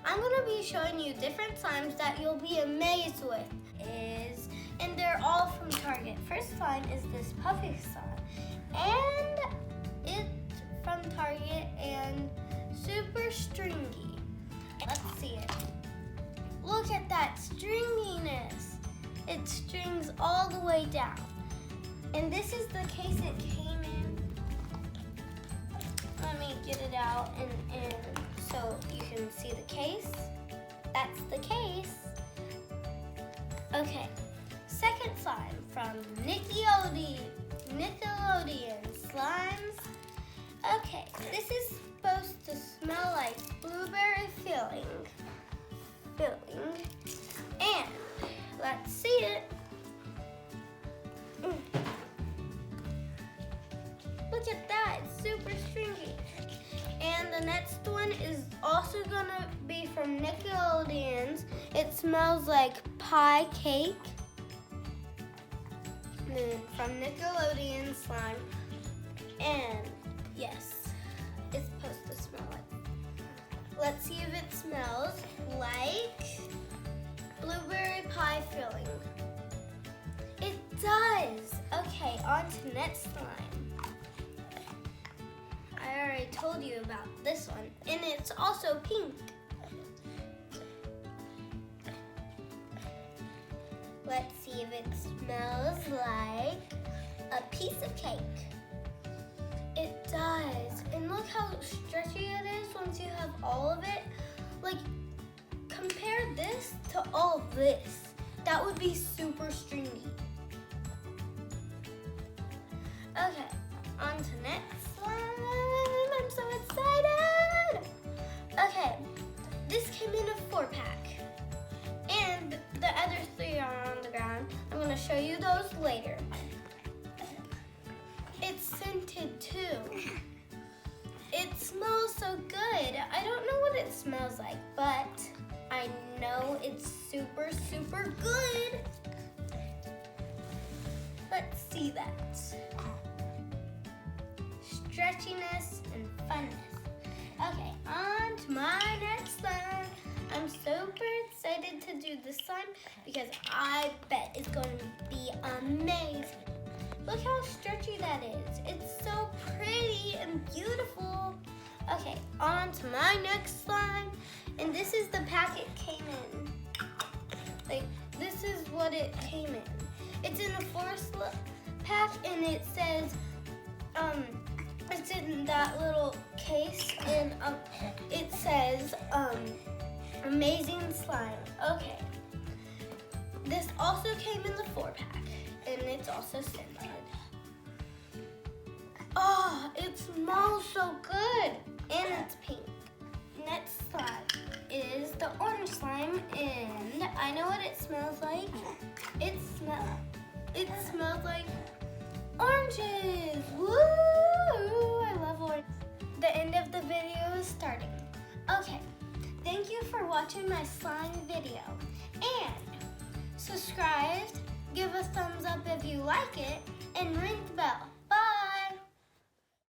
I'm gonna be showing you different slimes that you'll be amazed with. And they're all from Target. First slime is this puffy slime. And it's from Target and super stringy. Let's see it. Look at that stringiness. It strings all the way down. And this is the case it came in. Let me get it out and so you can see the case. That's the case. Okay, second slime from Nickelodeon Slimes. Okay, this is supposed to smell like blueberry filling. And let's see it. Look at that, it's super stringy. And the next one is also gonna be from Nickelodeon's. It smells like pie cake. And then from Nickelodeon Slime. And yes, it's supposed to smell like. Let's see if it smells like blueberry pie filling. It does. Okay, on to next slime. I already told you about this one, and it's also pink. Let's see if it smells like a piece of cake. It does, and look how stretchy it is once you have all of it. Like, compare this to all of this. That would be super stringy. Okay, on to next slime. I'm so excited. Okay, this came in a 4-pack. And the other 3 are on the ground. I'm gonna show you those later. It's scented too. It smells so good. I don't know what it smells like, but I know it's super, super good. Let's see that. Stretchiness and funness. Okay, on to my next slime. I'm super excited to do this slime because I bet it's going to be amazing. Look how stretchy that is. It's so pretty and beautiful. Okay, on to my next slime. And this is the pack it came in. Like, this is what it came in. It's in a 4-pack and it says, it's in that little case and it says, amazing slime. Okay. This also came in the 4-pack and it's also scented. Oh, it smells so good and it's pink. Next slime is the orange slime and I know what it smells like. It smells like oranges. Woo! I love orange. The end of the video is starting. Okay, thank you for watching my slime video. And subscribe, give a thumbs up if you like it, and ring the bell.